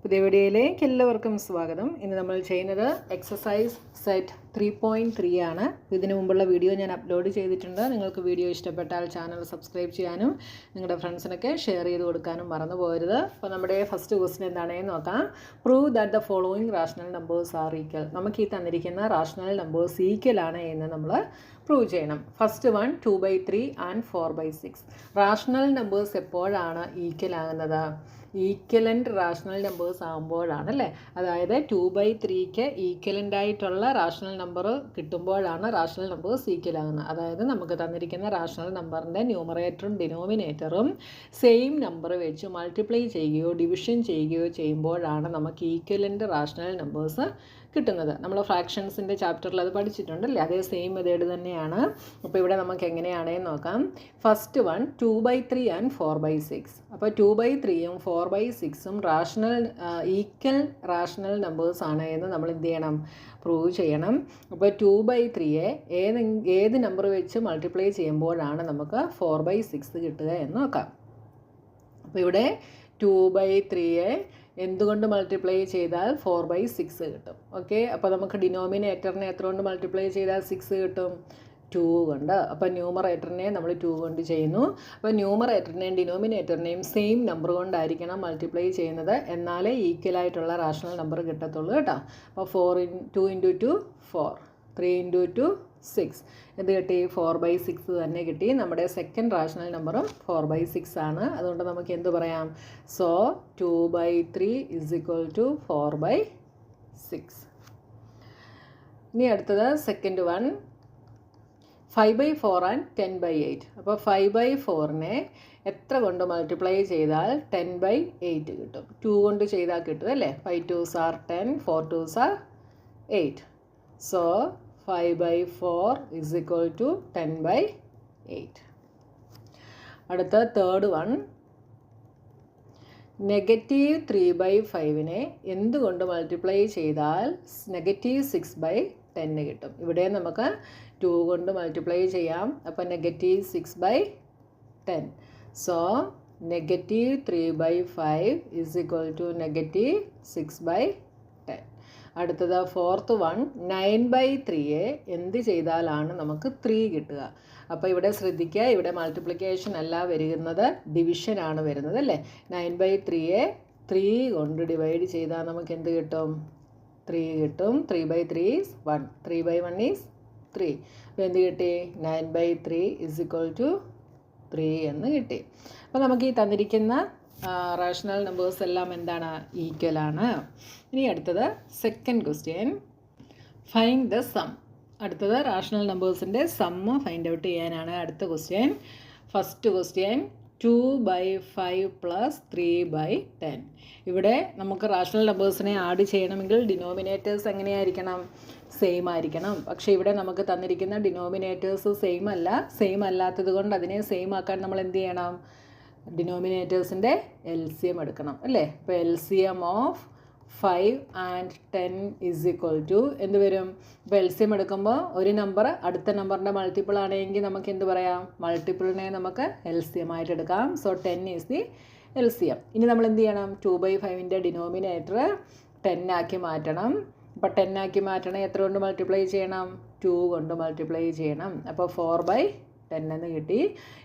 പുതിയ വീഡിയോയിലേക്ക് എല്ലാവർക്കും സ്വാഗതം. ഇന്ന് നമ്മൾ ചെയ്യുന്നത് എക്സസൈസ് സെറ്റ് 3.3 ആണ്. ഇതിനു മുമ്പുള്ള വീഡിയോ ഞാൻ അപ്ലോഡ് ചെയ്തിട്ടുണ്ട്. നിങ്ങൾക്ക് വീഡിയോ ഇഷ്ടപ്പെട്ടാൽ ചാനൽ സബ്സ്ക്രൈബ് ചെയ്യാനും നിങ്ങളുടെ ഫ്രണ്ട്സിനൊക്കെ ഷെയർ ചെയ്ത് കൊടുക്കാനും മറന്നു പോകരുത്. അപ്പോൾ നമ്മുടെ ഫസ്റ്റ് ക്വസ്റ്റ്യൻ എന്താണെന്ന് നോക്കാം. Prove that the following rational numbers are equal. നമുക്ക് ഈ തന്നിരിക്കുന്ന റാഷണൽ നമ്പേഴ്സ് ഈക്വൽ ആണ് എന്ന് നമ്മൾ പ്രൂവ് ചെയ്യണം. First one 2/3 and 4/6. Rational numbers എപ്പോഴാണ് ഈക്വൽ ആകുന്നത്? ഈക്വലൻ്റ് റാഷണൽ നമ്പേഴ്സ് ആകുമ്പോഴാണ് അല്ലേ. അതായത് 2/3ക്ക് ഈക്വലൻ്റ് ആയിട്ടുള്ള റാഷണൽ നമ്പർ കിട്ടുമ്പോഴാണ് റാഷണൽ നമ്പേഴ്സ് ഈക്വൽ ആകുന്നത്. അതായത് നമുക്ക് തന്നിരിക്കുന്ന റാഷണൽ നമ്പറിൻ്റെ ന്യൂമറേറ്ററും ഡിനോമിനേറ്ററും സെയിം നമ്പർ വെച്ച് മൾട്ടിപ്ലൈ ചെയ്യുകയോ ഡിവിഷൻ ചെയ്യുകയോ ചെയ്യുമ്പോഴാണ് നമുക്ക് ഈക്വലൻ്റ് റാഷണൽ നമ്പേഴ്സ് കിട്ടുന്നത്. നമ്മൾ ഫ്രാക്ഷൻസിൻ്റെ ചാപ്റ്ററിൽ അത് പഠിച്ചിട്ടുണ്ടല്ലേ. അതേ സെയിം മെത്തേഡ് തന്നെയാണ്. അപ്പോൾ ഇവിടെ നമുക്ക് എങ്ങനെയാണെന്ന് നോക്കാം. First one 2/3 and 4/6. അപ്പോൾ 2/3ഉം 4/6ഉം ഈക്വൽ റാഷണൽ നമ്പേഴ്സ് ആണ് എന്ന് നമ്മൾ എന്ത് ചെയ്യണം? പ്രൂവ് ചെയ്യണം. അപ്പോൾ 2/3യെ ഏത് നമ്പർ വെച്ച് മൾട്ടിപ്ലൈ ചെയ്യുമ്പോഴാണ് നമുക്ക് 4/6 കിട്ടുക എന്ന് നോക്കാം. അപ്പോൾ ഇവിടെ 2/3യെ എന്തുകൊണ്ട് മൾട്ടിപ്ലൈ ചെയ്താൽ 4/6 കിട്ടും. ഓക്കെ, അപ്പോൾ നമുക്ക് ഡിനോമിനേറ്ററിനെ എത്ര കൊണ്ട് മൾട്ടിപ്ലൈ ചെയ്താൽ 6 കിട്ടും? 2 കൊണ്ട്. അപ്പോൾ ന്യൂമറേറ്ററിനെ നമ്മൾ 2 കൊണ്ട് ചെയ്യുന്നു. അപ്പോൾ ന്യൂമറേറ്ററിനെയും ഡിനോമിനേറ്ററിനെയും സെയിം നമ്പർ കൊണ്ടായിരിക്കണം മൾട്ടിപ്ലൈ ചെയ്യുന്നത്. എന്നാലേ ഈക്വൽ ആയിട്ടുള്ള റാഷണൽ നമ്പർ കിട്ടത്തുള്ളൂ കേട്ടോ. അപ്പോൾ 2 × 2 4, 3 × 2 6. എന്ത് കിട്ടി? 4/6 തന്നെ കിട്ടി. നമ്മുടെ സെക്കൻഡ് റാഷണൽ നമ്പറും 4/6 ആണ്. അതുകൊണ്ട് നമുക്ക് എന്ത് പറയാം? സോ 2/3 = 4/6. ഇനി അടുത്തത് സെക്കൻഡ് വൺ 5/4 ആൻഡ് 10/8. അപ്പോൾ 5/4നെ എത്ര കൊണ്ട് മൾട്ടിപ്ലൈ ചെയ്താൽ 10/8 കിട്ടും? 2 കൊണ്ട് ചെയ്താൽ കിട്ടും അല്ലേ. 5 2s are 10, 4 2s are 8. So 5/4 = 10/8. അടുത്ത തേർഡ് വൺ -3/5നെ എന്തുകൊണ്ട് മൾട്ടിപ്ലൈ ചെയ്താൽ -6/10 കിട്ടും? ഇവിടെ നമുക്ക് 2 കൊണ്ട് മൾട്ടിപ്ലൈ ചെയ്യാം. അപ്പോൾ -6/10. സോ -3/5 = -6/10. അടുത്തത് ഫോർത്ത് വൺ 9/3യെ എന്ത് ചെയ്താലാണ് നമുക്ക് 3 കിട്ടുക? അപ്പോൾ ഇവിടെ ശ്രദ്ധിക്കുക, ഇവിടെ മൾട്ടിപ്ലിക്കേഷൻ അല്ല വരുന്നത്, ഡിവിഷനാണ് വരുന്നത് അല്ലേ. 9/3യെ 3 കൊണ്ട് ഡിവൈഡ് ചെയ്താൽ നമുക്ക് എന്ത് കിട്ടും? 3 കിട്ടും. 3/3 is 1, 3/1 is 3. അപ്പോൾ എന്ത് കിട്ടി? 9/3 = 3 എന്ന് കിട്ടി. അപ്പോൾ നമുക്ക് ഈ തന്നിരിക്കുന്ന റാഷണൽ നമ്പേഴ്സ് എല്ലാം എന്താണ്? ഈക്വൽ ആണ്. ഇനി അടുത്തത് second question, find the sum. അടുത്തത് റാഷണൽ നമ്പേഴ്സിൻ്റെ സമ്മ് ഫൈൻഡ് ഔട്ട് ചെയ്യാനാണ് അടുത്ത ക്വസ്റ്റ്യൻ. First question 2/5 + 3/10. ഇവിടെ നമുക്ക് റാഷണൽ നമ്പേഴ്സിനെ ആഡ് ചെയ്യണമെങ്കിൽ ഡിനോമിനേറ്റേഴ്സ് എങ്ങനെയായിരിക്കണം? സെയിം ആയിരിക്കണം. പക്ഷേ ഇവിടെ നമുക്ക് തന്നിരിക്കുന്ന ഡിനോമിനേറ്റേഴ്സ് സെയിം അല്ല. സെയിം അല്ലാത്തത് കൊണ്ട് അതിനെ സെയിം ആക്കാൻ നമ്മൾ എന്ത് ചെയ്യണം? ഡിനോമിനേറ്റേഴ്സിൻ്റെ LCM എടുക്കണം അല്ലേ. അപ്പോൾ LCM ഓഫ് 5 ആൻഡ് 10 = എന്ത് വരും? ഇപ്പോൾ LCM എടുക്കുമ്പോൾ ഒരു നമ്പർ അടുത്ത നമ്പറിൻ്റെ മൾട്ടിപ്പിൾ ആണെങ്കിൽ നമുക്ക് എന്ത് പറയാം? മൾട്ടിപ്പിളിനെ നമുക്ക് LCM ആയിട്ട് എടുക്കാം. So 10 is the LCM. ഇനി നമ്മൾ എന്ത് ചെയ്യണം? 2/5ൻ്റെ ഡിനോമിനേറ്റർ 10 ആക്കി മാറ്റണം. അപ്പോൾ 10 ആക്കി മാറ്റണം എത്ര കൊണ്ട് മൾട്ടിപ്ലൈ ചെയ്യണം? 2 കൊണ്ട് മൾട്ടിപ്ലൈ ചെയ്യണം. അപ്പോൾ 4/10 എന്ന് കിട്ടി.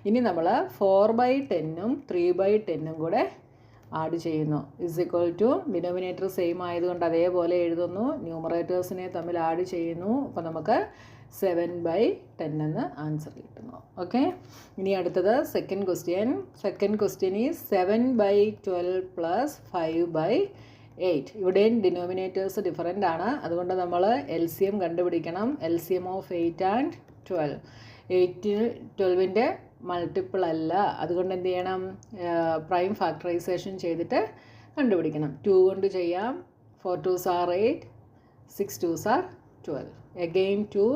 ഇനി നമ്മൾ 4/10ഉം 3/10ഉം കൂടെ ആഡ് ചെയ്യുന്നു. ഡിനോമിനേറ്റർ സെയിം ആയതുകൊണ്ട് അതേപോലെ എഴുതുന്നു. ന്യൂമറേറ്റേഴ്സിനെ തമ്മിൽ ആഡ് ചെയ്യുന്നു. അപ്പോൾ നമുക്ക് 7/10 എന്ന് ആൻസർ കിട്ടുന്നു. ഓക്കെ, ഇനി അടുത്തത് second question. Second question is 7/12 + 5/8. ഇവിടെയും ഡിനോമിനേറ്റേഴ്സ് ഡിഫറൻ്റ് ആണ്. അതുകൊണ്ട് നമ്മൾ LCM കണ്ടുപിടിക്കണം. LCM of 8 and 12. 12ൻ്റെ മൾട്ടിപ്പിൾ അല്ല. അതുകൊണ്ട് എന്ത് ചെയ്യണം? പ്രൈം ഫാക്ടറൈസേഷൻ ചെയ്തിട്ട് കണ്ടുപിടിക്കണം. 2 കൊണ്ട് ചെയ്യാം. 4 2s are 8, 6 2s are 12. Again 2,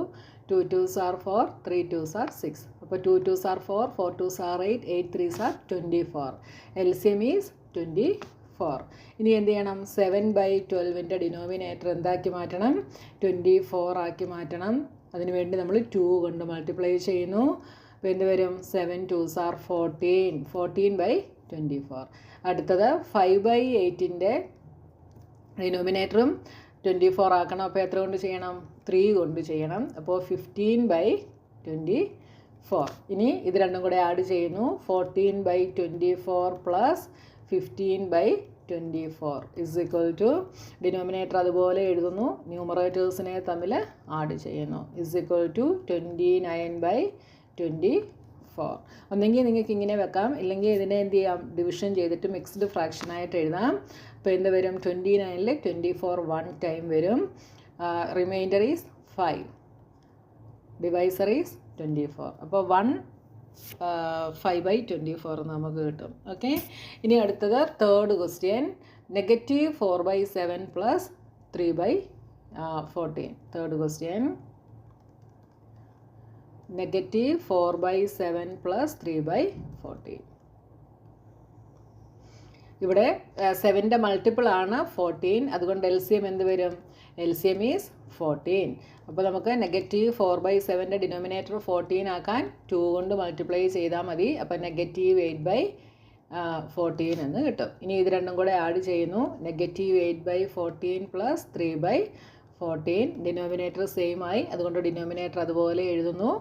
2 2s are 4, 3 2s are 6. അപ്പോൾ 2 2s are 4, 4 2s are 8, 8 3s are 24. LCM is 24. ഇനി എന്ത് ചെയ്യണം? 7/12ൻ്റെ ഡിനോമിനേറ്റർ എന്താക്കി മാറ്റണം? 24 ആക്കി മാറ്റണം. അതിനുവേണ്ടി നമ്മൾ 2 കൊണ്ട് മൾട്ടിപ്ലൈ ചെയ്യുന്നു. അപ്പോൾ എന്ത് വരും? 7 2s are 14, 14/24. അടുത്തത് 5/8ൻ്റെ ഡിനോമിനേറ്ററും 24 ആക്കണം. അപ്പോൾ എത്ര കൊണ്ട് ചെയ്യണം? 3 കൊണ്ട് ചെയ്യണം. അപ്പോൾ 15/24. ഇനി ഇത് രണ്ടും കൂടെ ആഡ് ചെയ്യുന്നു. 14/24 plus 15/24 is equal to denominator അതുപോലെ എഴുതുന്നു, ന്യൂമറേറ്റേഴ്സിനെ തമ്മിൽ ആഡ് ചെയ്യുന്നു. Is equal to 29/24. ഒന്നെങ്കിൽ നിങ്ങൾക്ക് ഇങ്ങനെ വെക്കാം, ഇല്ലെങ്കിൽ ഇതിനെ എന്ത് ചെയ്യാം, ഡിവിഷൻ ചെയ്തിട്ട് മിക്സ്ഡ് ഫ്രാക്ഷനായിട്ട് എഴുതാം. അപ്പോൾ എന്ത് വരും? 29ൽ 24 1 ടൈം വരും. Reminder is 5. Divisor is 24. അപ്പോൾ 5/24 നമുക്ക് കിട്ടും. ഓക്കെ. ഇനി അടുത്തത് third question. -4/7 plus 3/14. Third question -4/7 plus 3/14. ഇവിടെ 7ൻ്റെ മൾട്ടിപ്പിൾ ആണ് 14. അതുകൊണ്ട് LCM എന്ത് വരും? LCM is 14. അപ്പോൾ നമുക്ക് -4/7ൻ്റെ ഡിനോമിനേറ്റർ 14 ആക്കാൻ 2 കൊണ്ട് മൾട്ടിപ്ലൈ ചെയ്താൽ മതി. അപ്പോൾ -8/14 എന്ന് കിട്ടും. ഇനി ഇത് രണ്ടും കൂടെ ആഡ് ചെയ്യുന്നു. -8/14 പ്ലസ് 3/14. ഡിനോമിനേറ്റർ സെയിം ആയി, അതുകൊണ്ട് ഡിനോമിനേറ്റർ അതുപോലെ എഴുതുന്നു.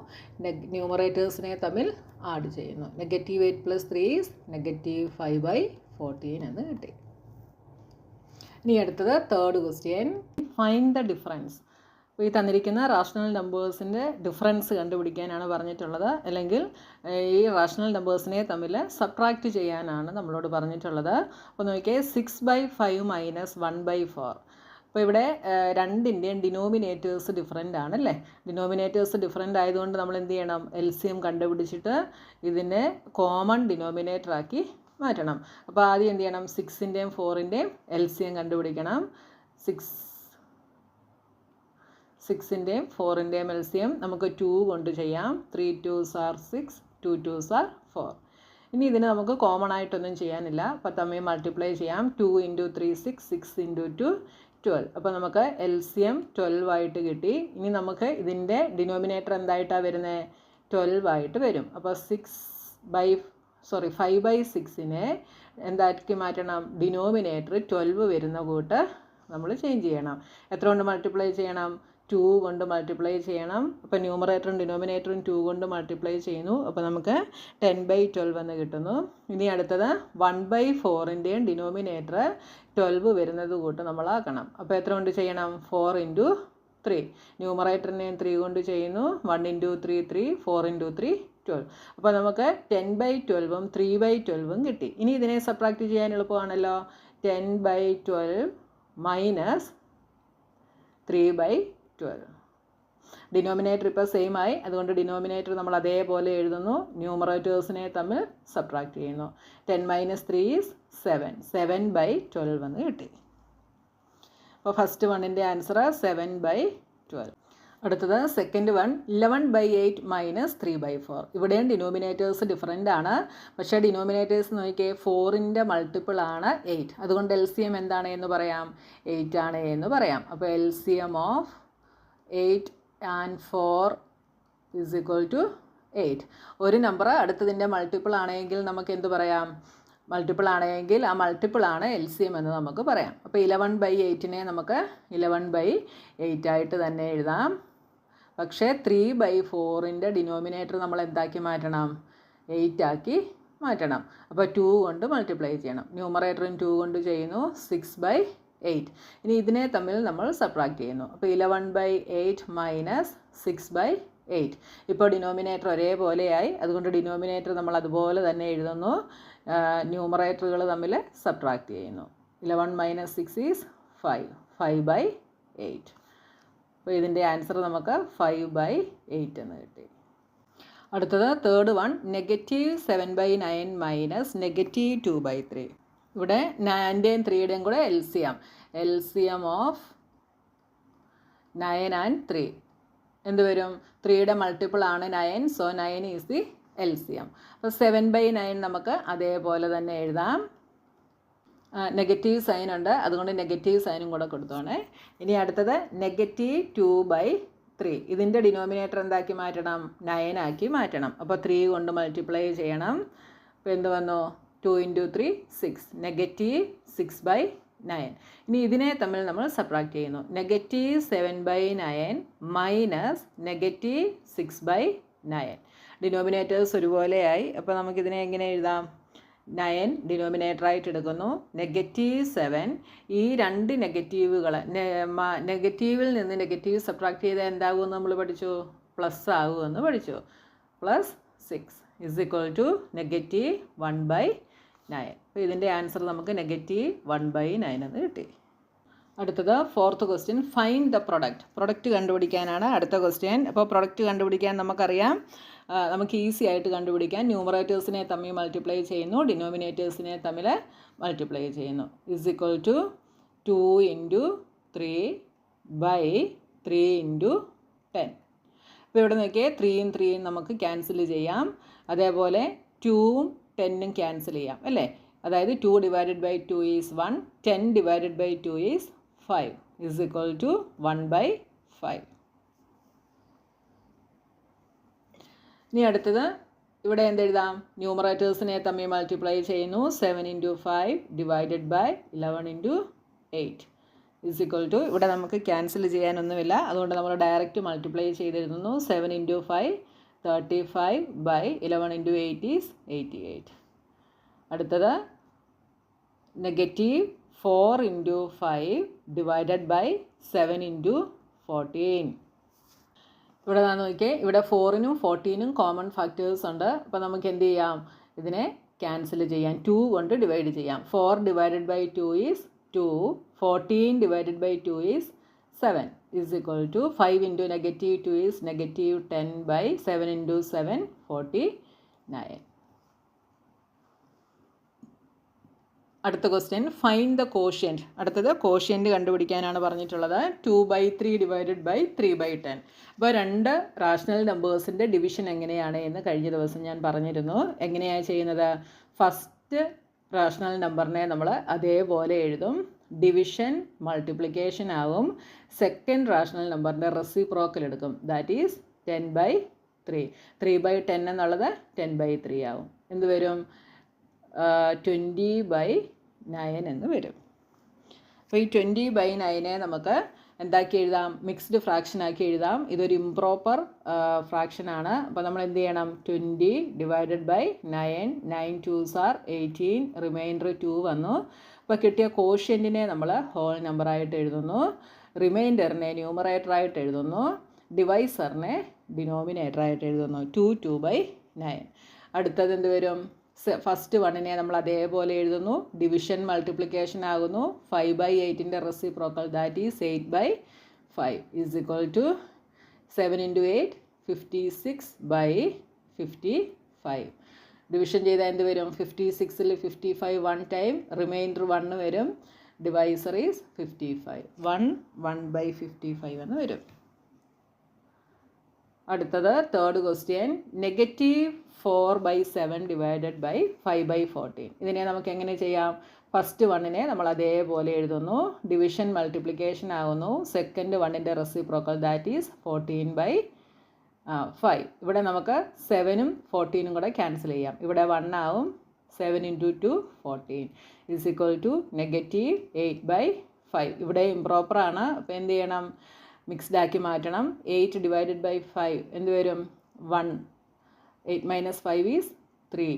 ന്യൂമറേറ്റേഴ്സിനെ തമ്മിൽ ആഡ് ചെയ്യുന്നു. -8 പ്ലസ് 3 ഈസ് -5/14 എന്ന് കിട്ടി. ഇനി അടുത്തത് third question. Find the difference. അപ്പോൾ ഈ തന്നിരിക്കുന്ന റാഷണൽ നമ്പേഴ്സിൻ്റെ ഡിഫറൻസ് കണ്ടുപിടിക്കാനാണ് പറഞ്ഞിട്ടുള്ളത്, അല്ലെങ്കിൽ ഈ റാഷണൽ നമ്പേഴ്സിനെ തമ്മിൽ സബ്ട്രാക്റ്റ് ചെയ്യാനാണ് നമ്മളോട് പറഞ്ഞിട്ടുള്ളത്. അപ്പോൾ നോക്കിയേ, 6/5 മൈനസ് 1/4. അപ്പോൾ ഇവിടെ രണ്ടിൻ്റെയും ഡിനോമിനേറ്റേഴ്സ് ഡിഫറൻ്റ് ആണല്ലേ. ഡിനോമിനേറ്റേഴ്സ് ഡിഫറൻ്റ് ആയതുകൊണ്ട് നമ്മൾ എന്ത് ചെയ്യണം? LCM കണ്ടുപിടിച്ചിട്ട് ഇതിനെ കോമൺ ഡിനോമിനേറ്റർ ആക്കി മാറ്റണം. അപ്പോൾ ആദ്യം എന്ത് ചെയ്യണം? 6ൻ്റെയും 4ൻ്റെയും LCM കണ്ടുപിടിക്കണം. 6ൻ്റെയും 4ൻ്റെയും LCM നമുക്ക് 2 കൊണ്ട് ചെയ്യാം. 3 2s are 6, 2 2s are 4. ഇനി ഇതിന് നമുക്ക് കോമൺ ആയിട്ടൊന്നും ചെയ്യാനില്ല. അപ്പോൾ തമ്മിൽ മൾട്ടിപ്ലൈ ചെയ്യാം. 2 × 3 6, 6 × 2 12. അപ്പോൾ നമുക്ക് LCM 12 ആയിട്ട് കിട്ടി. ഇനി നമുക്ക് ഇതിൻ്റെ ഡിനോമിനേറ്റർ എന്തായിട്ടാണ് വരുന്നത്? 12 ആയിട്ട് വരും. അപ്പോൾ 5/6നെ എന്താക്കി മാറ്റണം? ഡിനോമിനേറ്റർ 12 വരുന്ന കൂട്ട് നമ്മൾ ചേഞ്ച് ചെയ്യണം. എത്ര കൊണ്ട് മൾട്ടിപ്ലൈ ചെയ്യണം? 2 കൊണ്ട് മൾട്ടിപ്ലൈ ചെയ്യണം. അപ്പോൾ ന്യൂമറേറ്ററും ഡിനോമിനേറ്ററും 2 കൊണ്ട് മൾട്ടിപ്ലൈ ചെയ്യുന്നു. അപ്പോൾ നമുക്ക് 10/12 എന്ന് കിട്ടുന്നു. ഇനി അടുത്തത് 1/4ൻ്റെയും ഡിനോമിനേറ്റർ 12 വരുന്നത് കൂട്ട് നമ്മളാക്കണം. അപ്പോൾ എത്ര കൊണ്ട് ചെയ്യണം? 4 × 3. ന്യൂമറേറ്ററിനെയും 3 കൊണ്ട് ചെയ്യുന്നു. 1 × 3 3, 4 × 3 12. അപ്പോൾ നമുക്ക് 10/12ഉം 3/12ഉം കിട്ടി. ഇനി ഇതിനെ സബ്ട്രാക്റ്റ് ചെയ്യാൻ എളുപ്പമാണല്ലോ. 10/12 മൈനസ് 3/12. ഡിനോമിനേറ്റർ ഇപ്പോൾ സെയിം ആയി, അതുകൊണ്ട് ഡിനോമിനേറ്റർ നമ്മൾ അതേപോലെ എഴുതുന്നു. ന്യൂമറേറ്റേഴ്സിനെ തമ്മിൽ സബ്ട്രാക്റ്റ് ചെയ്യുന്നു. 10 - 3 ഈസ് 7. 7/12 എന്ന് കിട്ടി. അപ്പോൾ ഫസ്റ്റ് വണ്ണിൻ്റെ ആൻസർ 7/12. അടുത്തത് സെക്കൻഡ് വൺ. 11/8 മൈനസ് 3/4. ഇവിടെയും ഡിനോമിനേറ്റേഴ്സ് ഡിഫറൻ്റ് ആണ്. പക്ഷേ ഡിനോമിനേറ്റേഴ്സ് നോക്കിയേ, 4ൻ്റെ മൾട്ടിപ്പിൾ ആണ് 8. അതുകൊണ്ട് LCM എന്താണ് എന്ന് പറയാം? 8 ആണ് എന്ന് പറയാം. അപ്പോൾ LCM of 8 and 4 is equal to 8. ഒരു നമ്പർ അടുത്തതിൻ്റെ മൾട്ടിപ്പിൾ ആണെങ്കിൽ നമുക്ക് എന്ത് പറയാം? മൾട്ടിപ്പിൾ ആണെങ്കിൽ ആ മൾട്ടിപ്പിൾ ആണ് LCM എന്ന് നമുക്ക് പറയാം. അപ്പോൾ 11/8നെ നമുക്ക് 11/8 ആയിട്ട് തന്നെ എഴുതാം. പക്ഷേ 3/4ൻ്റെ ഡിനോമിനേറ്റർ നമ്മൾ എന്താക്കി മാറ്റണം? 8 ആക്കി മാറ്റണം. അപ്പോൾ 2 കൊണ്ട് മൾട്ടിപ്ലൈ ചെയ്യണം. ന്യൂമറേറ്ററും 2 കൊണ്ട് ചെയ്യുന്നു. 6/8. ഇനി ഇതിനെ തമ്മിൽ നമ്മൾ സബ്ട്രാക്റ്റ് ചെയ്യുന്നു. അപ്പോൾ 11/8 മൈനസ് 6/8. ഇപ്പോൾ ഡിനോമിനേറ്റർ ഒരേപോലെയായി, അതുകൊണ്ട് ഡിനോമിനേറ്റർ നമ്മൾ അതുപോലെ തന്നെ എഴുതുന്നു. ന്യൂമറേറ്ററുകൾ തമ്മിൽ സബ്ട്രാക്റ്റ് ചെയ്യുന്നു. 11 - 6 ഈസ് 5. 5/8. അപ്പോൾ ഇതിൻ്റെ ആൻസർ നമുക്ക് 5/8 എന്ന് കിട്ടി. അടുത്തത് തേർഡ് വൺ. -7/9 മൈനസ് -2/3. ഇവിടെ 9ൻ്റെയും 3യുടെയും കൂടെ LCM ഓഫ് 9 and 3 എന്ത് വരും? 3യുടെ മൾട്ടിപ്പിൾ ആണ് 9. So 9 is the LCM. അപ്പോൾ 7/9 നമുക്ക് അതേപോലെ തന്നെ എഴുതാം. നെഗറ്റീവ് സൈൻ ഉണ്ട്, അതുകൊണ്ട് നെഗറ്റീവ് സൈനും കൂടെ കൊടുത്തോണേ. ഇനി അടുത്തത് -2/3. ഇതിൻ്റെ ഡിനോമിനേറ്റർ എന്താക്കി മാറ്റണം? 9 ആക്കി മാറ്റണം. അപ്പോൾ 3 കൊണ്ട് മൾട്ടിപ്ലൈ ചെയ്യണം. അപ്പോൾ എന്ത് വന്നു? 2 × 3 6. -6/3. 9. ഇനി ഇതിനെ തമ്മിൽ നമ്മൾ സബ്ട്രാക്ട് ചെയ്യുന്നു. -7/9 മൈനസ് -6/9. ഡിനോമിനേറ്റേഴ്സ് ഒരുപോലെയായി. അപ്പോൾ നമുക്കിതിനെ എങ്ങനെ എഴുതാം? 9 ഡിനോമിനേറ്ററായിട്ട് എടുക്കുന്നു. -7 ഈ രണ്ട് നെഗറ്റീവുകൾ നെഗറ്റീവിൽ നിന്ന് നെഗറ്റീവ് സബ്ട്രാക്ട് ചെയ്താൽ എന്താകുമെന്ന് നമ്മൾ പഠിച്ചു? പ്ലസ് ആകുമെന്ന് പഠിച്ചു. +6 = -1/9. അപ്പോൾ ഇതിൻ്റെ ആൻസർ നമുക്ക് -1/9 എന്ന് കിട്ടി. അടുത്തത് 4th question, find the product കണ്ടുപിടിക്കാനാണ് അടുത്ത ക്വസ്റ്റ്യൻ. അപ്പോൾ പ്രൊഡക്റ്റ് കണ്ടുപിടിക്കാൻ നമുക്കറിയാം, നമുക്ക് ഈസി ആയിട്ട് കണ്ടുപിടിക്കാൻ. ന്യൂമറേറ്റേഴ്സിനെ തമ്മിൽ മൾട്ടിപ്ലൈ ചെയ്യുന്നു, ഡിനോമിനേറ്റേഴ്സിനെ തമ്മിൽ മൾട്ടിപ്ലൈ ചെയ്യുന്നു. = 2 × 3/3 × 10. അപ്പോൾ ഇവിടെ നോക്കിയേ, 3യും 3യും നമുക്ക് ക്യാൻസൽ ചെയ്യാം. അതേപോലെ 2ഉം 10ഉം ക്യാൻസൽ ചെയ്യാം അല്ലേ? അതായത് 2 / 2 is 1, 10 / 2 is 5 = 1/5. ഇനി അടുത്തത് ഇവിടെ എന്തെഴുതാം? ന്യൂമറേറ്റേഴ്സിനെ തമ്മിൽ മൾട്ടിപ്ലൈ ചെയ്യുന്നു. 7 × 5 / 11 × 8 = ഇവിടെ നമുക്ക് ക്യാൻസൽ ചെയ്യാനൊന്നുമില്ല, അതുകൊണ്ട് നമ്മൾ ഡയറക്റ്റ് മൾട്ടിപ്ലൈ ചെയ്തെഴുതുന്നു. 7 × 5 35/11 × 8 is 88. അടുത്തത് -4 × 5 / 7 × 14. ഇവിടെ നോക്കിയേ, ഇവിടെ 4നും 14നും കോമൺ ഫാക്ടേഴ്സ് ഉണ്ട്. അപ്പോൾ നമുക്ക് എന്ത് ചെയ്യാം? ഇതിനെ ക്യാൻസൽ ചെയ്യാം. 2 കൊണ്ട് ഡിവൈഡ് ചെയ്യാം. 4 / 2 is 2, 14 / 2 is 7 = 5 × -2 is -10/7 × 7 49. അടുത്ത ക്വസ്റ്റ്യൻ, ഫൈൻഡ് ദ കോഷ്യൻറ്റ്. അടുത്തത് കോഷ്യൻറ്റ് കണ്ടുപിടിക്കാനാണ് പറഞ്ഞിട്ടുള്ളത്. 2/3 / 3/10. അപ്പോൾ രണ്ട് റാഷണൽ നമ്പേഴ്സിൻ്റെ ഡിവിഷൻ എങ്ങനെയാണ് എന്ന് കഴിഞ്ഞ ദിവസം ഞാൻ പറഞ്ഞിരുന്നു. എങ്ങനെയാണ് ചെയ്യുന്നത്? ഫസ്റ്റ് റാഷണൽ നമ്പറിനെ നമ്മൾ അതേപോലെ എഴുതും, ഡിവിഷൻ മൾട്ടിപ്ലിക്കേഷൻ ആകും. സെക്കൻഡ് റാഷണൽ നമ്പറിൻ്റെ റെസിപ്രോക്കൽ എടുക്കും, ദാറ്റ് ഈസ് 10/3. 3/10 എന്നുള്ളത് 10/3 ആവും. എന്ത് വരും? 20/9 എന്ന് വരും. അപ്പോൾ ഈ 20/9 നമുക്ക് എന്താക്കി എഴുതാം? മിക്സ്ഡ് ഫ്രാക്ഷൻ ആക്കി എഴുതാം. ഇതൊരു ഇംപ്രോപ്പർ ഫ്രാക്ഷനാണ്. അപ്പോൾ നമ്മൾ എന്ത് ചെയ്യണം? 20 / 9, 9 2s are 18, റിമൈൻഡർ 2 വന്നു. അപ്പോൾ കിട്ടിയ കോഷ്യൻറ്റിനെ നമ്മൾ ഹോൾ നമ്പറായിട്ട് എഴുതുന്നു, റിമൈൻഡറിനെ ന്യൂമറേറ്ററായിട്ട് എഴുതുന്നു, ഡിവൈസറിനെ ഡിനോമിനേറ്ററായിട്ട് എഴുതുന്നു. 2/9. അടുത്തത് എന്ത് വരും? ഫസ്റ്റ് വണ്ണിനെ നമ്മൾ അതേപോലെ എഴുതുന്നു, ഡിവിഷൻ മൾട്ടിപ്ലിക്കേഷൻ ആകുന്നു. 5/8ൻ്റെ റെസിപ്രോക്കൽ, ദാറ്റ് ഈസ് 8/5 = 7 × 8 56/55. ഡിവിഷൻ ചെയ്താൽ എന്ത് വരും? 56ൽ 55 1 ടൈം, റിമൈൻഡർ 1 വരും, ഡിവൈസർ ഈസ് 55. 1/55 എന്ന് വരും. അടുത്തത് തേർഡ് ക്വസ്റ്റ്യൻ, -4/7 / 5/14. ഇതിനെ നമുക്ക് എങ്ങനെ ചെയ്യാം? ഫസ്റ്റ് വണ്ണിനെ നമ്മൾ അതേപോലെ എഴുതുന്നു, ഡിവിഷൻ മൾട്ടിപ്ലിക്കേഷൻ ആകുന്നു. സെക്കൻഡ് വണ്ണിൻ്റെ റെസിപ്രോക്കൽ, ദാറ്റ് ഈസ് 14/5. ഇവിടെ നമുക്ക് 7ഉം 14ഉം കൂടെ ക്യാൻസൽ ചെയ്യാം. ഇവിടെ 1 ആവും. 7 × 2 14 = -8/5. ഇവിടെ ഇംപ്രോപ്പറാണ്. അപ്പോൾ എന്ത് ചെയ്യണം? മിക്സ്ഡ് ആക്കി മാറ്റണം. 8 / 5 എന്ത് വരും? 1. 8 - 5 is 3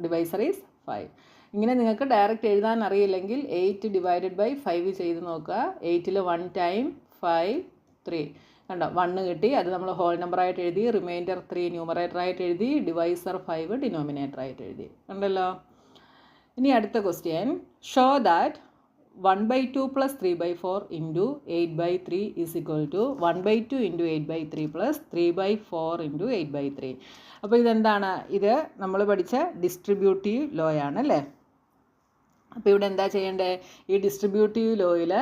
ഡിവൈസർ ഈസ് 5. ഇങ്ങനെ നിങ്ങൾക്ക് ഡയറക്റ്റ് എഴുതാൻ അറിയില്ലെങ്കിൽ 8 / 5 ചെയ്ത് നോക്കുക. 8ൽ 1 ടൈം, 5 3 കണ്ടോ? 1 കിട്ടി. അത് നമ്മൾ ഹോൾ നമ്പറായിട്ട് എഴുതി, റിമൈൻഡർ 3 ന്യൂമറേറ്ററായിട്ട് എഴുതി, ഡിവൈസർ 5 ഡിനോമിനേറ്ററായിട്ട് എഴുതി. കണ്ടല്ലോ. ഇനി അടുത്ത ക്വസ്റ്റ്യൻ, ഷോ ദാറ്റ് 1/2 + 3/4 × 8/3 = 1/2 × 8/3 + 3/4 × 8/3. അപ്പോൾ ഇതെന്താണ്? ഇത് നമ്മൾ പഠിച്ച ഡിസ്ട്രിബ്യൂട്ടീവ് ലോ ആണ് അല്ലേ? അപ്പോൾ ഇവിടെ എന്താ ചെയ്യേണ്ടത്? ഈ ഡിസ്ട്രിബ്യൂട്ടീവ് ലോയിൽ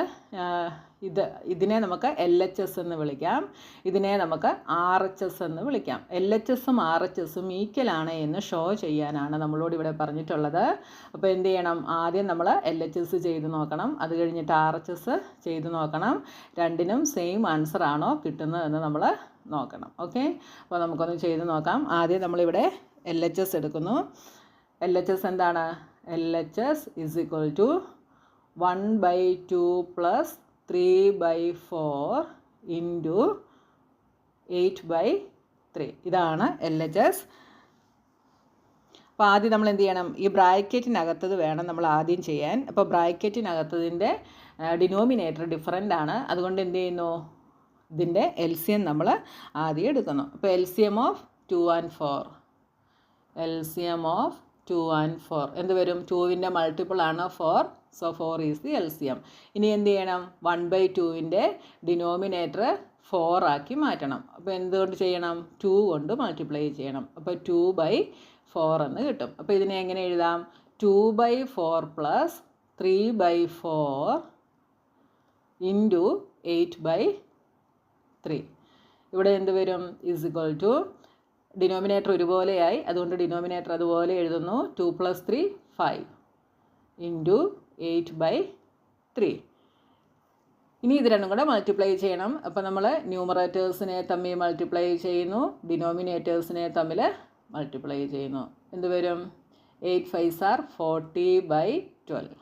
ഇതിനെ നമുക്ക് LHS എന്ന് വിളിക്കാം, ഇതിനെ നമുക്ക് RHS എന്ന് വിളിക്കാം. LHSഉം RHSഉം ഈക്വലാണ് എന്ന് ഷോ ചെയ്യാനാണ് നമ്മളോട് ഇവിടെ പറഞ്ഞിട്ടുള്ളത്. അപ്പോൾ എന്ത് ചെയ്യണം? ആദ്യം നമ്മൾ LHS ചെയ്ത് നോക്കണം, അത് കഴിഞ്ഞിട്ട് RHS ചെയ്ത് നോക്കണം. രണ്ടിനും സെയിം ആൻസർ ആണോ കിട്ടുന്നതെന്ന് നമ്മൾ നോക്കണം. ഓക്കെ, അപ്പോൾ നമുക്കൊന്ന് ചെയ്ത് നോക്കാം. ആദ്യം നമ്മളിവിടെ LHS എടുക്കുന്നു. LHS എന്താണ്? LHS is equal to 1/2 plus 3/4 into 8/3. ഇതാണ് LHS. അപ്പോൾ ആദ്യം നമ്മൾ എന്ത് ചെയ്യണം? ഈ ബ്രാക്കറ്റിനകത്തത് വേണം നമ്മൾ ആദ്യം ചെയ്യാൻ. അപ്പോൾ ബ്രാക്കറ്റിനകത്തതിൻ്റെ ഡിനോമിനേറ്റർ ഡിഫറൻ്റ് ആണ്. അതുകൊണ്ട് എന്ത് ചെയ്യുന്നു? ഇതിൻ്റെ LCM നമ്മൾ ആദ്യം എടുക്കുന്നു. അപ്പോൾ LCM of 2 and 4. LCM of 2 and 4 എന്ത് വരും? 2ൻ്റെ മൾട്ടിപ്പിൾ ആണ് 4. So 4 is the LCM. ഇനി എന്ത് ചെയ്യണം? 1/2ൻ്റെ ഡിനോമിനേറ്റർ 4 ആക്കി മാറ്റണം. അപ്പോൾ എന്തുകൊണ്ട് ചെയ്യണം? 2 കൊണ്ട് മൾട്ടിപ്ലൈ ചെയ്യണം. അപ്പോൾ 2/4 എന്ന് കിട്ടും. അപ്പോൾ ഇതിനെ എങ്ങനെ എഴുതാം? 2/4 പ്ലസ് 3/4 ഇൻറ്റു 8/3. ഇവിടെ എന്ത് വരും? ഈസ് ഇക്വൽ ടു ഡിനോമിനേറ്റർ ഒരുപോലെയായി, അതുകൊണ്ട് ഡിനോമിനേറ്റർ അതുപോലെ എഴുതുന്നു. 2 + 3 5 ഇൻറ്റു 8/3. ഇനി ഇത് രണ്ടും കൂടെ മൾട്ടിപ്ലൈ ചെയ്യണം. അപ്പോൾ നമ്മൾ ന്യൂമറേറ്റേഴ്സിനെ തമ്മിൽ മൾട്ടിപ്ലൈ ചെയ്യുന്നു, ഡിനോമിനേറ്റേഴ്സിനെ തമ്മിൽ മൾട്ടിപ്ലൈ ചെയ്യുന്നു. എന്ത് വരും? 8 5s are 40/12.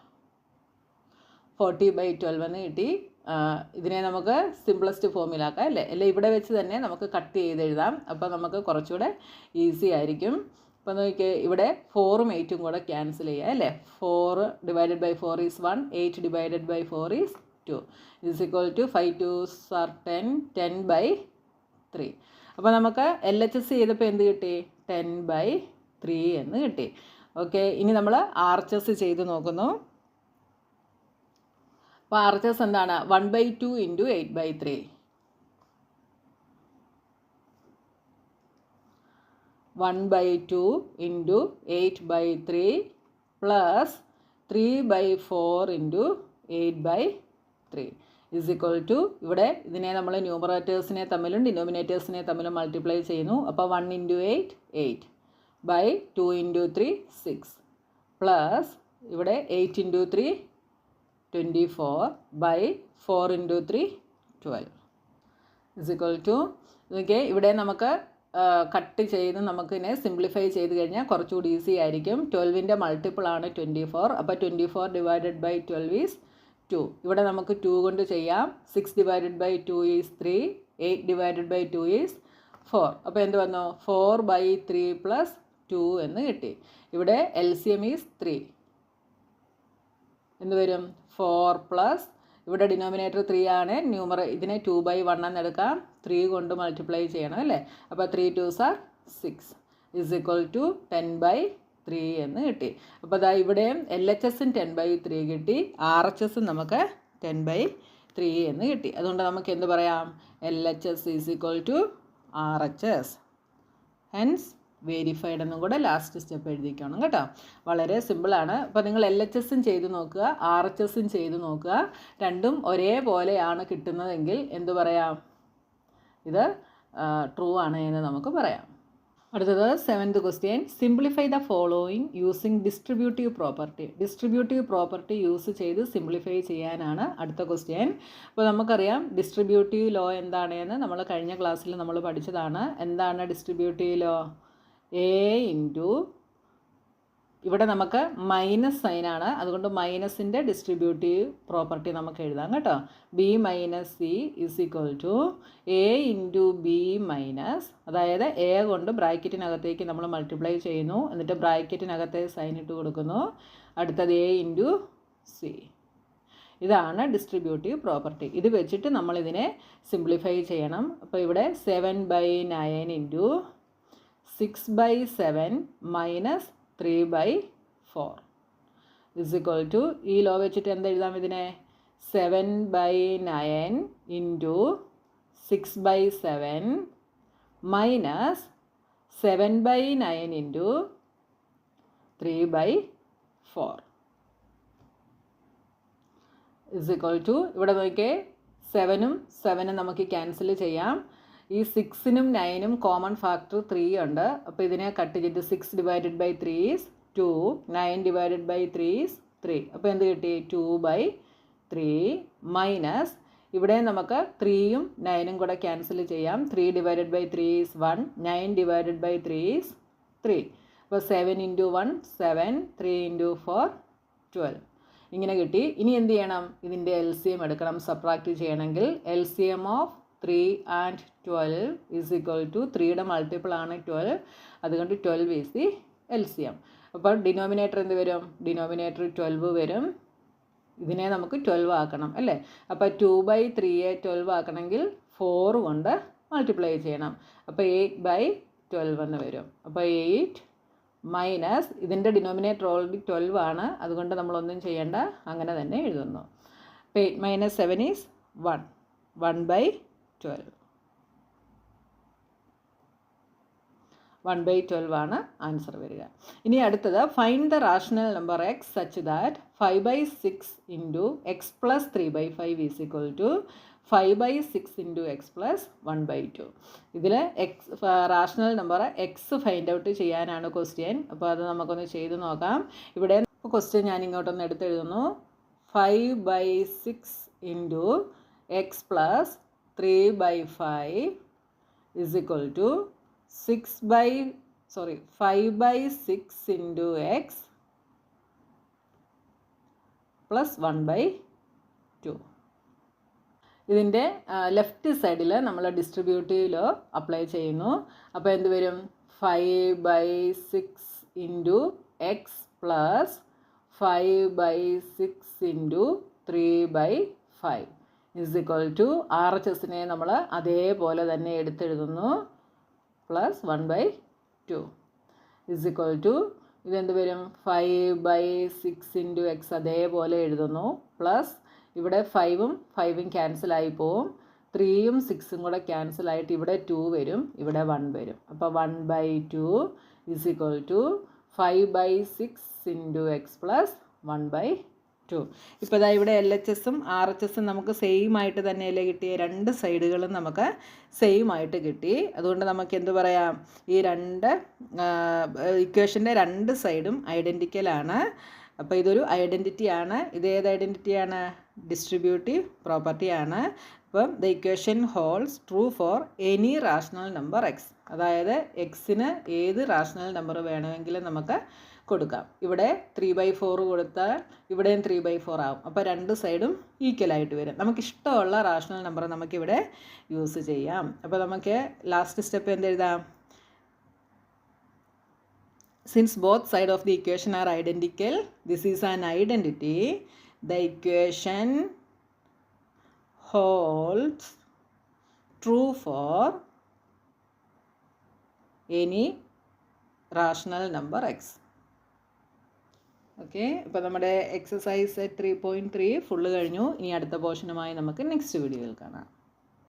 40/12 എന്ന് കിട്ടി. ഇതിനെ നമുക്ക് സിംപ്ലസ്റ്റ് ഫോമിലാക്കാം അല്ലേ? ഇവിടെ വെച്ച് തന്നെ നമുക്ക് കട്ട് ചെയ്ത് എഴുതാം. അപ്പോൾ നമുക്ക് കുറച്ചുകൂടെ ഈസി ആയിരിക്കും. അപ്പോൾ നോക്കിയേ, ഇവിടെ 4ഉം 8ഉം കൂടെ ക്യാൻസൽ ചെയ്യാം അല്ലേ? 4 / 4 is 1, 8 / 4 is 2. is equal to 5 2s are 10, 10/3. അപ്പോൾ നമുക്ക് LHS ചെയ്തപ്പോൾ എന്ത് കിട്ടി? 10/3 എന്ന് കിട്ടി. ഓക്കെ, ഇനി നമ്മൾ RHS ചെയ്ത് നോക്കുന്നു. അപ്പോൾ RHS എന്താണ്? 1/2 into 8/3. 1/2 into 8/3 plus 3/4 into 8/3 is equal to, ഇവിടെ ഇതിനെ നമ്മൾ ന്യൂമറേറ്റേഴ്സിനെ തമ്മിലും ഡിനോമിനേറ്റേഴ്സിനെ തമ്മിലും മൾട്ടിപ്ലൈ ചെയ്യുന്നു. അപ്പോൾ 1 ഇൻറ്റു 8 8 ബൈ 2 ഇൻറ്റു 3 6 പ്ലസ് ഇവിടെ 8 into 3 24 by 4 into 3 12 is equal to. Okay, ഇവിടെ നമുക്ക് കട്ട് ചെയ്ത് നമുക്കിതിനെ സിംപ്ലിഫൈ ചെയ്ത് കഴിഞ്ഞാൽ കുറച്ചുകൂടി ഈസി ആയിരിക്കും. 12ൻ്റെ മൾട്ടിപ്പിൾ ആണ് 24. അപ്പോൾ 24 / 12 ഈസ് 2. ഇവിടെ നമുക്ക് 2 കൊണ്ട് ചെയ്യാം. 6 / 2 ഈസ് 3, 8 / 2 ഈസ് 4. അപ്പോൾ എന്ത് വന്നു? 4/3 പ്ലസ് 2 എന്ന് കിട്ടി. ഇവിടെ LCM ഈസ് 3. എന്ത് വരും? 4 പ്ലസ് ഇവിടെ ഡിനോമിനേറ്റർ 3 ആണ്. ഇതിനെ 2/1 എന്ന് എടുക്കാം. 3 കൊണ്ട് മൾട്ടിപ്ലൈ ചെയ്യണം അല്ലേ? അപ്പോൾ 3 2s are 6 is equal to 10/3 എന്ന് കിട്ടി. അപ്പോൾ അതാ ഇവിടെയും LHSും 10/3 കിട്ടി, RHSും നമുക്ക് 10/3 എന്ന് കിട്ടി. അതുകൊണ്ട് നമുക്ക് എന്ത് പറയാം? LHS is equal to RHS. Hence verified എന്നും കൂടെ ലാസ്റ്റ് സ്റ്റെപ്പ് എഴുതിക്കണം കേട്ടോ. വളരെ സിമ്പിളാണ്. അപ്പോൾ നിങ്ങൾ LHSും ചെയ്ത് നോക്കുക, RHSും ചെയ്ത് നോക്കുക. രണ്ടും ഒരേപോലെയാണ് കിട്ടുന്നതെങ്കിൽ എന്ത് പറയാം? ഇത് ട്രൂ ആണ് എന്ന് നമുക്ക് പറയാം. അടുത്തത് 7th question. Simplify the following using distributive property. Distributive property use ചെയ്ത് സിംപ്ലിഫൈ ചെയ്യാനാണ് അടുത്ത ക്വസ്റ്റ്യൻ. അപ്പോൾ നമുക്കറിയാം ഡിസ്ട്രിബ്യൂട്ടീവ് ലോ എന്താണെന്ന് നമ്മൾ കഴിഞ്ഞ ക്ലാസ്സിൽ നമ്മൾ പഠിച്ചതാണ്. എന്താണ് ഡിസ്ട്രിബ്യൂട്ടീവ് ലോ? A ഇൻറ്റു, ഇവിടെ നമുക്ക് മൈനസ് സൈനാണ്, അതുകൊണ്ട് മൈനസിൻ്റെ ഡിസ്ട്രിബ്യൂട്ടീവ് പ്രോപ്പർട്ടി നമുക്ക് എഴുതാം കേട്ടോ. B - C is equal to A into B minus, അതായത് A കൊണ്ട് ബ്രാക്കറ്റിനകത്തേക്ക് നമ്മൾ മൾട്ടിപ്ലൈ ചെയ്യുന്നു, എന്നിട്ട് ബ്രാക്കറ്റിനകത്തെ സൈൻ ഇട്ട് കൊടുക്കുന്നു. അടുത്തത് A ഇൻറ്റു C. ഇതാണ് ഡിസ്ട്രിബ്യൂട്ടീവ് പ്രോപ്പർട്ടി. ഇത് വെച്ചിട്ട് നമ്മളിതിനെ സിംപ്ലിഫൈ ചെയ്യണം. അപ്പോൾ ഇവിടെ 7/9 into 6/7 minus 3/4 is equal to, ഈ ലോ വെച്ചിട്ട് എന്തെഴുതാം ഇതിനെ? 7/9 into 6/7 minus 7/9 into 3/4 is equal to, ഇവിടെ നോക്കിയേ 7ഉം 7ഉം നമുക്ക് ക്യാൻസൽ ചെയ്യാം. ഈ 6നും 9ഉം കോമൺ ഫാക്ടർ 3 ഉണ്ട്. അപ്പോൾ ഇതിനെ കട്ട് ചെയ്തിട്ട് 6 / 3 ഈസ് 2, 9 / 3 ഈസ് 3. അപ്പോൾ എന്ത് കിട്ടി? 2/3 മൈനസ്, ഇവിടെ നമുക്ക് 3ഉം 9ഉം കൂടെ ക്യാൻസൽ ചെയ്യാം. 3 / 3 ഈസ് 1, 9 / 3 ഈസ് 3. അപ്പോൾ 7 × 1 7, 3 × 4 12 ഇങ്ങനെ കിട്ടി. ഇനി എന്ത് ചെയ്യണം? ഇതിൻ്റെ LCM എടുക്കണം. സബ്ട്രാക്റ്റ് ചെയ്യണമെങ്കിൽ LCM of 3 and 12 is equal to 3യുടെ മൾട്ടിപ്പിൾ ആണ് 12, അതുകൊണ്ട് 12 ഈസ് ദി LCM. അപ്പോൾ ഡിനോമിനേറ്റർ എന്ത് വരും? ഡിനോമിനേറ്റർ 12 വരും. ഇതിനെ നമുക്ക് 12 ആക്കണം അല്ലേ? അപ്പോൾ 2/3യെ 12 ആക്കണമെങ്കിൽ 4 കൊണ്ട് മൾട്ടിപ്ലൈ ചെയ്യണം. അപ്പോൾ 8/12 എന്ന് വരും. അപ്പോൾ 8 മൈനസ് ഇതിൻ്റെ ഡിനോമിനേറ്റർ ഓൾറെഡി 12 ആണ്, അതുകൊണ്ട് നമ്മളൊന്നും ചെയ്യേണ്ട, അങ്ങനെ തന്നെ എഴുതുന്നു. അപ്പോൾ 8 - 7 ഈസ് 1, 1/12. 1/12 ആണ് ആൻസർ വരിക. ഇനി അടുത്തത് find the rational number X such that 5/6 × x + 3/5 is equal to 5/6 × x + 1/2. ഇതിൽ rational number X find out ചെയ്യാനാണ് ക്വസ്റ്റ്യൻ. അപ്പോൾ അത് നമുക്കൊന്ന് ചെയ്ത് നോക്കാം. ഇവിടെ ക്വസ്റ്റ്യൻ ഞാൻ ഇങ്ങോട്ടൊന്ന് എടുത്തെഴുതുന്നു. 5/6 × x + 3/5 is equal to 5/6 × x + 1/2. ഇതിൻ്റെ ലെഫ്റ്റ് സൈഡിൽ നമ്മൾ ഡിസ്ട്രിബ്യൂട്ടീവിലോ അപ്ലൈ ചെയ്യുന്നു. അപ്പോൾ എന്ത് വരും? 5/6 × x + 5/6 × 3/5 ഈസ് ഈക്വൽ ടു RHSനെ നമ്മൾ അതേപോലെ തന്നെ എടുത്തെഴുതുന്നു. പ്ലസ് 1/2 ഈസ് ഈക്വൽ ടു ഇതെന്ത് വരും? 5/6 × x അതേപോലെ എഴുതുന്നു. പ്ലസ് ഇവിടെ 5ഉം 5ഉം ക്യാൻസലായി പോവും. 3ഉം 6ഉം കൂടെ ക്യാൻസലായിട്ട് ഇവിടെ 2 വരും, ഇവിടെ 1 വരും. അപ്പോൾ 1/2 ഈസ് ഈക്വൽ ടു 5/6 × x + 1/2. ഇപ്പോൾ ഇതാ ഇവിടെ LHSഉം RHSഉം നമുക്ക് സെയിം ആയിട്ട് തന്നെയല്ലേ കിട്ടിയ? രണ്ട് സൈഡുകളും നമുക്ക് സെയിം ആയിട്ട് കിട്ടി. അതുകൊണ്ട് നമുക്ക് എന്ത് പറയാം? ഈ രണ്ട് ഇക്വേഷൻ്റെ രണ്ട് സൈഡും ഐഡൻറ്റിക്കലാണ്. അപ്പോൾ ഇതൊരു ഐഡൻറ്റിറ്റിയാണ്. ഇത് ഏത് ഐഡൻറ്റിറ്റിയാണ്? ഡിസ്ട്രിബ്യൂട്ടീവ് പ്രോപ്പർട്ടിയാണ്. അപ്പം the equation holds true for any rational number X. അതായത് എക്സിന് ഏത് റാഷണൽ നമ്പർ വേണമെങ്കിലും നമുക്ക് കൊടുക്കാം. ഇവിടെ 3/4 കൊടുത്താൽ ഇവിടെയും 3/4 ആവും. അപ്പോൾ രണ്ട് സൈഡും ഈക്വലായിട്ട് വരും. നമുക്കിഷ്ടമുള്ള റാഷണൽ നമ്പർ നമുക്കിവിടെ യൂസ് ചെയ്യാം. അപ്പോൾ നമുക്ക് ലാസ്റ്റ് സ്റ്റെപ്പ് എന്തെഴുതാം? Since both sides of the equation are identical, this is an identity. The equation holds true for any rational number x. Okay, അപ്പോൾ നമ്മുടെ എക്സസൈസ് 3.3 ഫുള്ള് കഴിഞ്ഞു. ഇനി അടുത്ത പോർഷനുമായി നമുക്ക് നെക്സ്റ്റ് വീഡിയോയിൽ കാണാം.